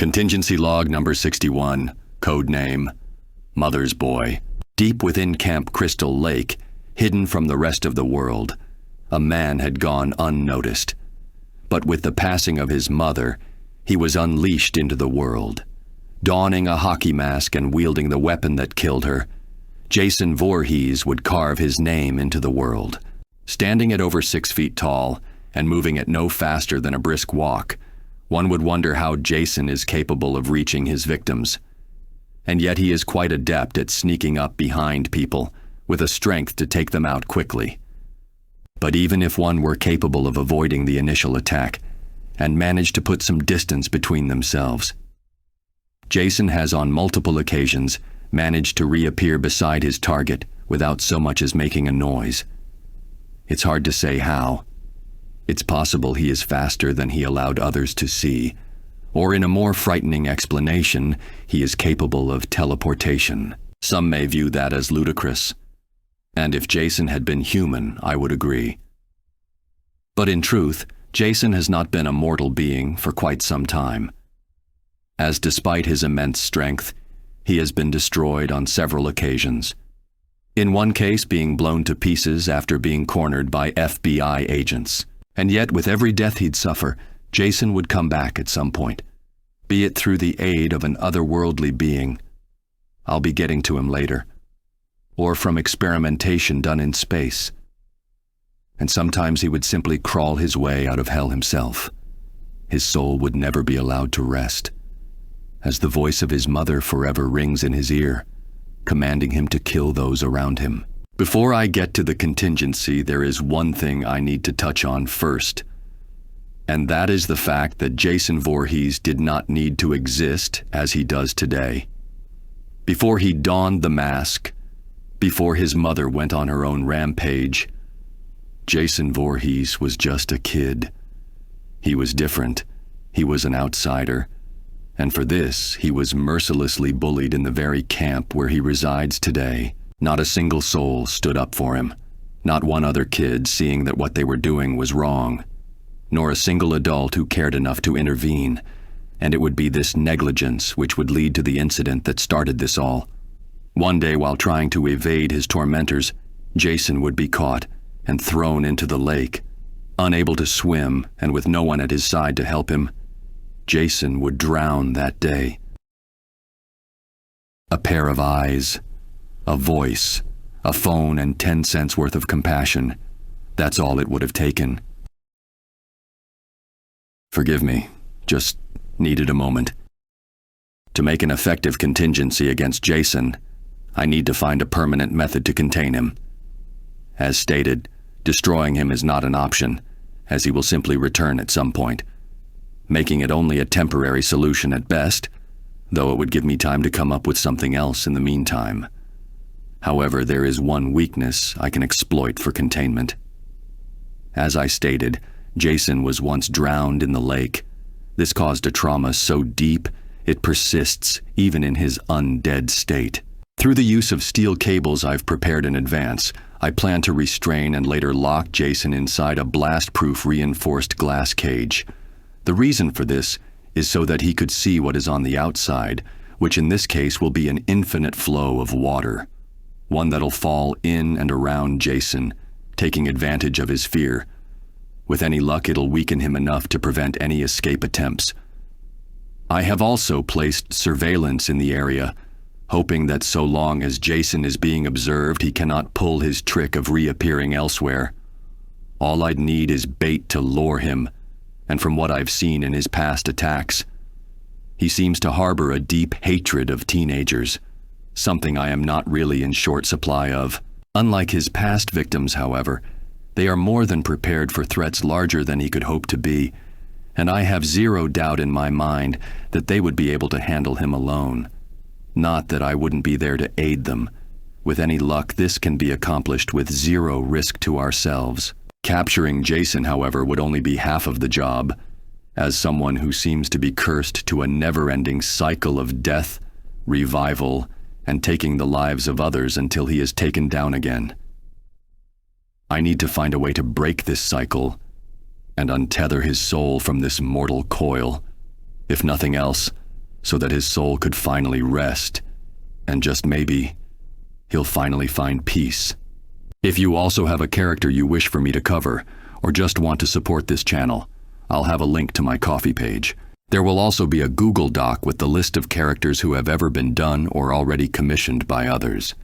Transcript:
Contingency log number 61, code name, Mother's Boy. Deep within Camp Crystal Lake, hidden from the rest of the world, a man had gone unnoticed. But with the passing of his mother, he was unleashed into the world. Donning a hockey mask and wielding the weapon that killed her, Jason Voorhees would carve his name into the world. Standing at over 6 feet tall and moving at no faster than a brisk walk, one would wonder how Jason is capable of reaching his victims. And yet he is quite adept at sneaking up behind people with a strength to take them out quickly. But even if one were capable of avoiding the initial attack and managed to put some distance between themselves, Jason has on multiple occasions managed to reappear beside his target without so much as making a noise. It's hard to say how. It's possible he is faster than he allowed others to see, or in a more frightening explanation, he is capable of teleportation. Some may view that as ludicrous, and if Jason had been human, I would agree. But in truth, Jason has not been a mortal being for quite some time, as despite his immense strength, he has been destroyed on several occasions. In one case, being blown to pieces after being cornered by FBI agents. And yet, with every death he'd suffer, Jason would come back at some point, be it through the aid of an otherworldly being. I'll be getting to him later. Or from experimentation done in space. And sometimes he would simply crawl his way out of hell himself. His soul would never be allowed to rest, as the voice of his mother forever rings in his ear, commanding him to kill those around him. Before I get to the contingency, there is one thing I need to touch on first, and that is the fact that Jason Voorhees did not need to exist as he does today. Before he donned the mask, before his mother went on her own rampage, Jason Voorhees was just a kid. He was different. He was an outsider. And for this, he was mercilessly bullied in the very camp where he resides today. Not a single soul stood up for him. Not one other kid seeing that what they were doing was wrong. Nor a single adult who cared enough to intervene. And it would be this negligence which would lead to the incident that started this all. One day, while trying to evade his tormentors, Jason would be caught and thrown into the lake. Unable to swim and with no one at his side to help him, Jason would drown that day. A pair of eyes, a voice, a phone, and 10 cents worth of compassion. That's all it would have taken. Forgive me, just needed a moment. To make an effective contingency against Jason, I need to find a permanent method to contain him. As stated, destroying him is not an option, as he will simply return at some point, making it only a temporary solution at best, though it would give me time to come up with something else in the meantime. However, there is one weakness I can exploit for containment. As I stated, Jason was once drowned in the lake. This caused a trauma so deep, it persists even in his undead state. Through the use of steel cables I've prepared in advance, I plan to restrain and later lock Jason inside a blast-proof reinforced glass cage. The reason for this is so that he could see what is on the outside, which in this case will be an infinite flow of water. One that'll fall in and around Jason, taking advantage of his fear. With any luck, it'll weaken him enough to prevent any escape attempts. I have also placed surveillance in the area, hoping that so long as Jason is being observed, he cannot pull his trick of reappearing elsewhere. All I'd need is bait to lure him, and from what I've seen in his past attacks, he seems to harbor a deep hatred of teenagers, something I am not really in short supply of. Unlike his past victims, however, they are more than prepared for threats larger than he could hope to be, and I have zero doubt in my mind that they would be able to handle him alone. Not that I wouldn't be there to aid them. With any luck, this can be accomplished with zero risk to ourselves. Capturing Jason, however, would only be half of the job, as someone who seems to be cursed to a never-ending cycle of death, revival, and taking the lives of others until he is taken down again. I need to find a way to break this cycle and untether his soul from this mortal coil. If nothing else, so that his soul could finally rest, and just maybe, he'll finally find peace. If you also have a character you wish for me to cover, or just want to support this channel, I'll have a link to my Ko-fi page. There will also be a Google Doc with the list of characters who have ever been done or already commissioned by others.